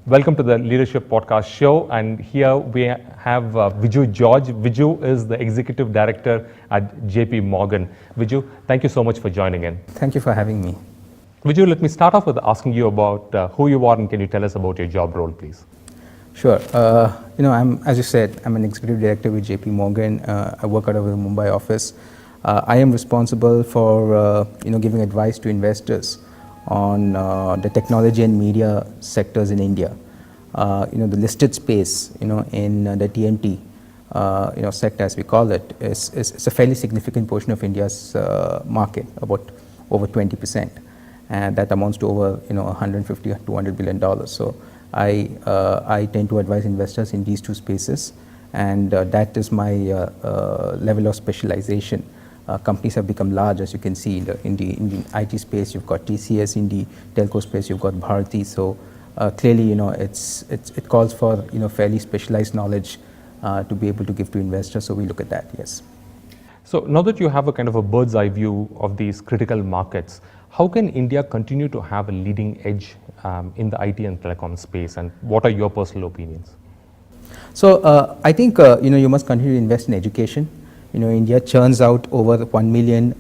Welcome to the Leadership Podcast Show, and here we have Viju George. Viju is the Executive Director at JP Morgan. Viju, thank you so much for joining in. Thank you for having me. Viju, let me start off with asking you about who you are and can you tell us about your job role, please? Sure. As you said, I'm an Executive Director with JP Morgan. I work out of the Mumbai office. I am responsible for giving advice to investors on the technology and media sectors in India. The listed space, in the TMT, sector as we call it, is a fairly significant portion of India's market, about over 20%, and that amounts to over 150 to 200 billion dollars. So I tend to advise investors in these two spaces, and that is my level of specialization. Companies have become large, as you can see in the IT space. You've got TCS. In the telco space, you've got Bharti. So clearly, it calls for fairly specialized knowledge to be able to give to investors. So we look at that. Yes. So now that you have a kind of a bird's eye view of these critical markets, how can India continue to have a leading edge in the IT and telecom space, and what are your personal opinions? So I think you must continue to invest in education. India churns out over 1 million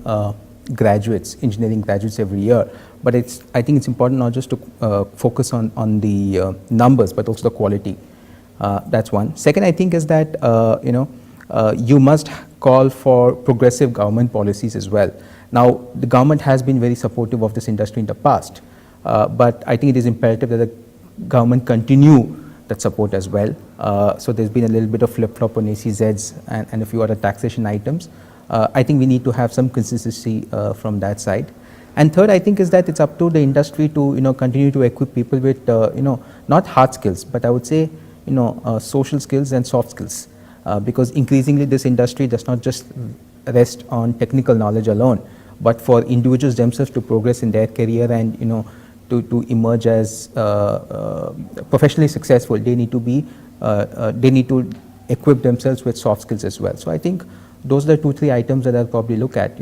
graduates, engineering graduates every year. But I think it's important not just to focus on the numbers, but also the quality. That's one. Second, I think is that you must call for progressive government policies as well. Now, the government has been very supportive of this industry in the past, but I think it is imperative that the government continue that support as well. So there's been a little bit of flip-flop on ACZs and a few other taxation items. I think we need to have some consistency from that side. And third, I think is that it's up to the industry to continue to equip people with not hard skills, but I would say social skills and soft skills, because increasingly this industry does not just rest on technical knowledge alone, but for individuals themselves to progress in their career and to emerge as professionally successful, they need to equip themselves with soft skills as well. So I think those are the 2-3 items that I'll probably look at,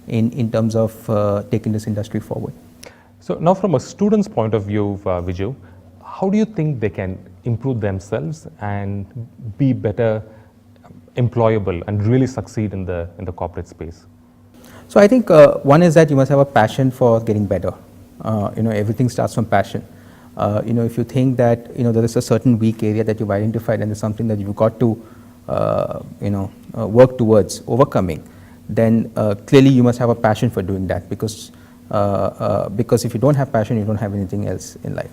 in terms of taking this industry forward. So now from a student's point of view, Viju, how do you think they can improve themselves and be better employable and really succeed in the corporate space? So I think one is that you must have a passion for getting better. Everything starts from passion. If you think that there is a certain weak area that you've identified and there's something that you've got to work towards overcoming, then clearly you must have a passion for doing that, because if you don't have passion, you don't have anything else in life.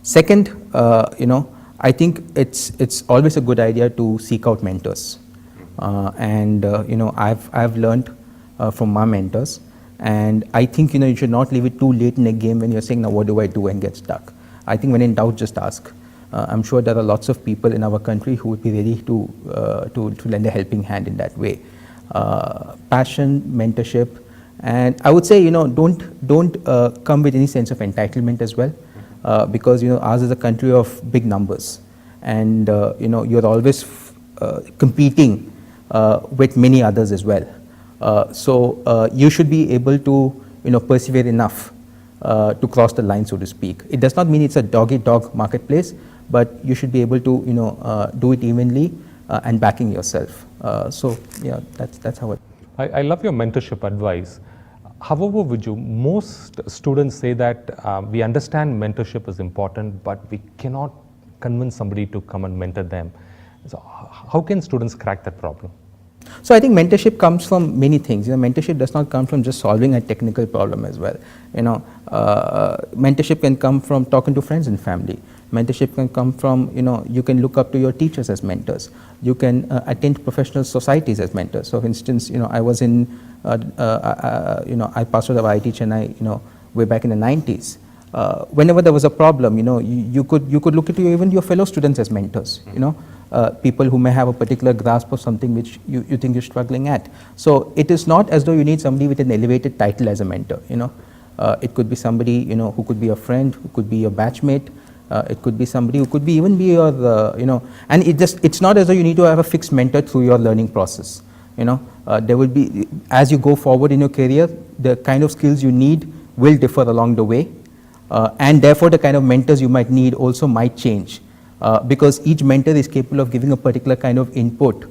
Second, I think it's always a good idea to seek out mentors, and I've learned from my mentors. And I think you should not leave it too late in a game when you're saying, now what do I do, and get stuck. I think when in doubt, just ask. I'm sure there are lots of people in our country who would be ready to lend a helping hand in that way. Passion, mentorship, and I would say don't come with any sense of entitlement as well, because ours is a country of big numbers, and you're always competing with many others as well. So you should be able to persevere enough to cross the line, so to speak. It does not mean it's a dog-eat-dog marketplace, but you should be able to do it evenly and backing yourself. So yeah, that's how it. I love your mentorship advice. However, Viju, most students say that we understand mentorship is important, but we cannot convince somebody to come and mentor them. So how can students crack that problem? So I think mentorship comes from many things. Mentorship does not come from just solving a technical problem as well. Mentorship can come from talking to friends and family. Mentorship can come from, you can look up to your teachers as mentors. You can attend professional societies as mentors. So for instance, I was in, I passed out of IIT Chennai, way back in the 90s. Whenever there was a problem, you could look at even your fellow students as mentors, people who may have a particular grasp of something which you think you're struggling at. So it is not as though you need somebody with an elevated title as a mentor. It could be somebody who could be a friend, who could be your batchmate. It could be somebody who could be even be your and it's not as though you need to have a fixed mentor through your learning process. There will be, as you go forward in your career, the kind of skills you need will differ along the way. And therefore the kind of mentors you might need also might change, because each mentor is capable of giving a particular kind of input,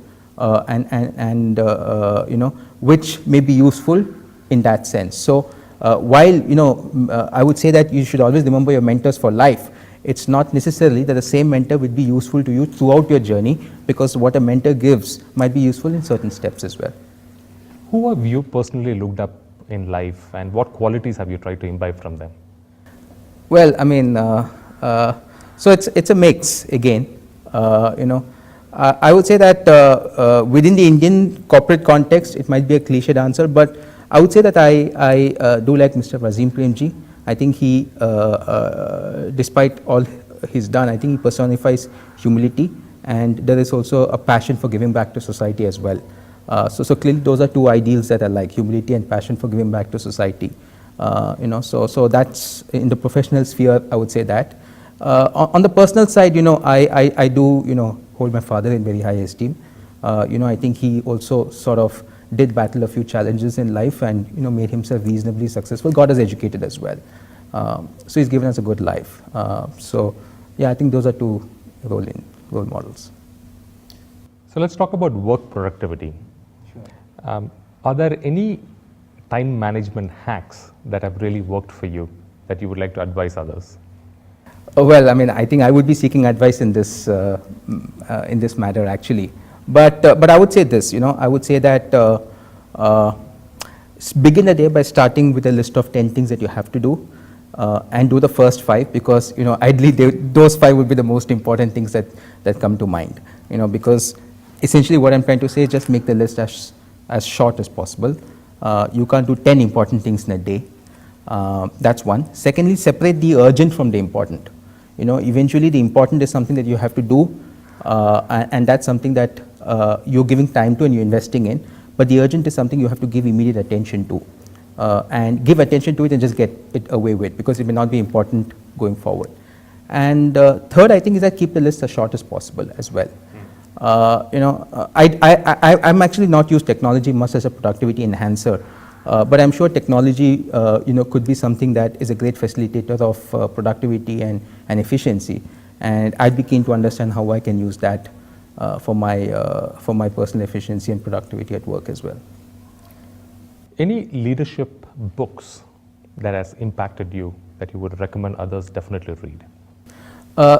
which may be useful in that sense. So while I would say that you should always remember your mentors for life, it's not necessarily that the same mentor would be useful to you throughout your journey, because what a mentor gives might be useful in certain steps as well. Who have you personally looked up in life, and what qualities have you tried to imbibe from them? Well, I mean, so it's a mix again. I would say that within the Indian corporate context, it might be a cliched answer, but I would say that I do like Mr. Wasim Premji. I think he, despite all he's done, I think he personifies humility, and there is also a passion for giving back to society as well. So clearly those are two ideals that I like: humility and passion for giving back to society. So that's in the professional sphere, I would say that. On the personal side, I do, hold my father in very high esteem. I think he also sort of did battle a few challenges in life and, made himself reasonably successful. God has educated as well. So he's given us a good life. So yeah, I think those are two role models. So let's talk about work productivity. Sure. Are there any time management hacks that have really worked for you that you would like to advise others? Well, I mean, I think I would be seeking advice in this matter actually. But I would say this, I would say that begin the day by starting with a list of 10 things that you have to do, and do the first 5, because ideally those 5 would be the most important things that come to mind. Because essentially what I'm trying to say is just make the list as short as possible. You can't do 10 important things in a day. That's one. Secondly, separate the urgent from the important. Eventually the important is something that you have to do, and that's something that you're giving time to and you're investing in. But the urgent is something you have to give immediate attention to, and give attention to it and just get it away with, because it may not be important going forward. And third, I think, is that keep the list as short as possible as well. I'm actually not used technology much as a productivity enhancer, but I'm sure technology could be something that is a great facilitator of productivity and efficiency, and I'd be keen to understand how I can use that for my personal efficiency and productivity at work as well. Any leadership books that has impacted you that you would recommend others definitely read?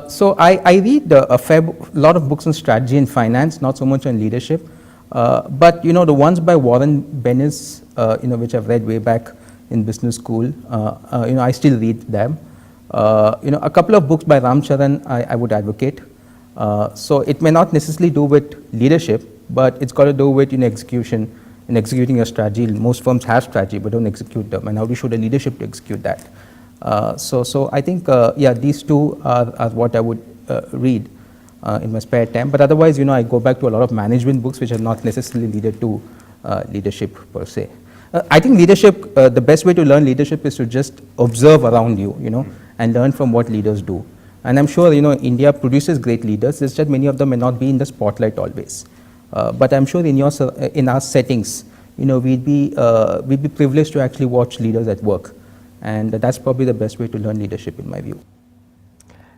So I read a lot of books on strategy and finance, not so much on leadership. But the ones by Warren Bennis, which I've read way back in business school, I still read them. A couple of books by Ram Charan I would advocate. So it may not necessarily do with leadership, but it's got to do with execution. In executing your strategy, most firms have strategy but don't execute them, and how do you show the leadership to execute that? So I think these two are what I would read in my spare time. But otherwise, I go back to a lot of management books which are not necessarily related to leadership per se. I think leadership, the best way to learn leadership is to just observe around you, and learn from what leaders do. And I'm sure, India produces great leaders. It's just many of them may not be in the spotlight always. But I'm sure in our settings, we'd be privileged to actually watch leaders at work. And that's probably the best way to learn leadership in my view.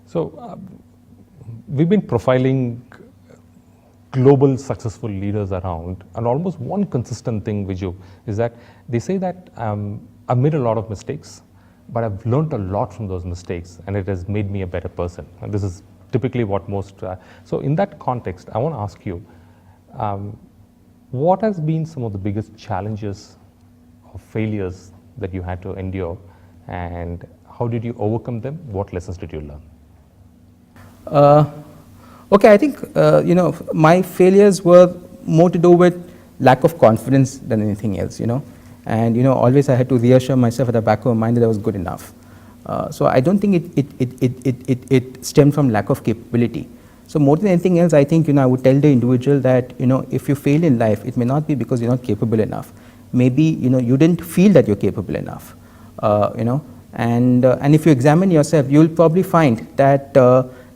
So we've been profiling global successful leaders around, and almost one consistent thing, Viju, is that they say that I've made a lot of mistakes, but I've learned a lot from those mistakes, and it has made me a better person. And this is typically what most... so in that context, I want to ask you, what has been some of the biggest challenges or failures that you had to endure, and how did you overcome them? What lessons did you learn? Okay, I think my failures were more to do with lack of confidence than anything else, and always I had to reassure myself at the back of my mind that I was good enough. So I don't think it stemmed from lack of capability. So more than anything else, I think I would tell the individual that if you fail in life, it may not be because you're not capable enough. Maybe you didn't feel that you're capable enough, and if you examine yourself, you'll probably find that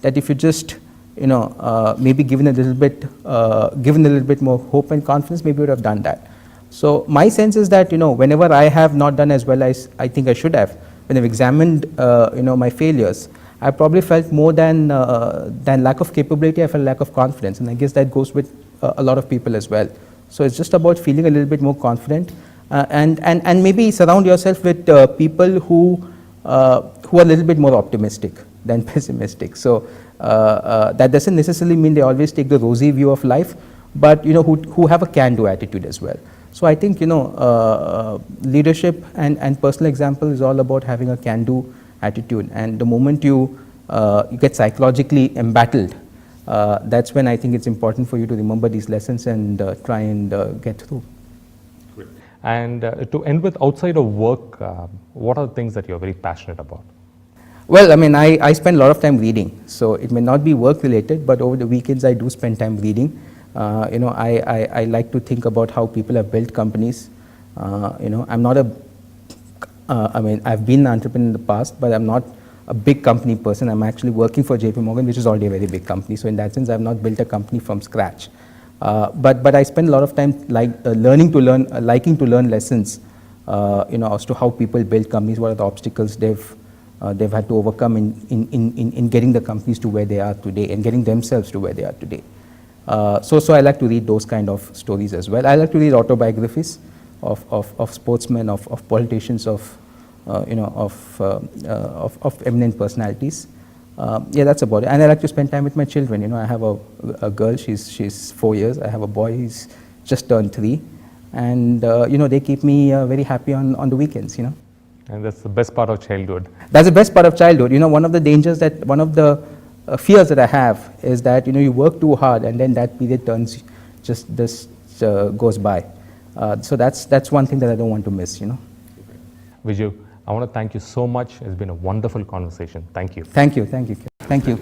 if you just maybe given a little bit more hope and confidence, maybe you would have done that. So my sense is that whenever I have not done as well as I think I should have, when I've examined, my failures, I probably felt more than lack of capability, I felt lack of confidence. And I guess that goes with a lot of people as well. So it's just about feeling a little bit more confident, and maybe surround yourself with people who are a little bit more optimistic than pessimistic. So that doesn't necessarily mean they always take the rosy view of life, but who have a can-do attitude as well. So I think leadership and personal example is all about having a can-do attitude. And the moment you get psychologically embattled, that's when I think it's important for you to remember these lessons and try and get through. Great. And to end with, outside of work, what are the things that you're very passionate about? Well, I mean, I spend a lot of time reading, so it may not be work related, but over the weekends I do spend time reading. I like to think about how people have built companies. I'm not I've been an entrepreneur in the past, but I'm not a big company person. I'm actually working for JP Morgan, which is already a very big company. So in that sense, I've not built a company from scratch. But I spend a lot of time liking to learn lessons, as to how people build companies, what are the obstacles they've had to overcome in getting the companies to where they are today and getting themselves to where they are today. So I like to read those kind of stories as well. I like to read autobiographies of sportsmen, of politicians, of eminent personalities. Yeah, that's about it. And I like to spend time with my children. I have a girl, she's 4 years. I have a boy, he's just turned 3. And, they keep me very happy on the weekends, And that's the best part of childhood. That's the best part of childhood. One of the dangers one of the fears that I have is that, you work too hard and then that period goes by. So that's one thing that I don't want to miss, Viju, I want to thank you so much. It's been a wonderful conversation. Thank you. Thank you.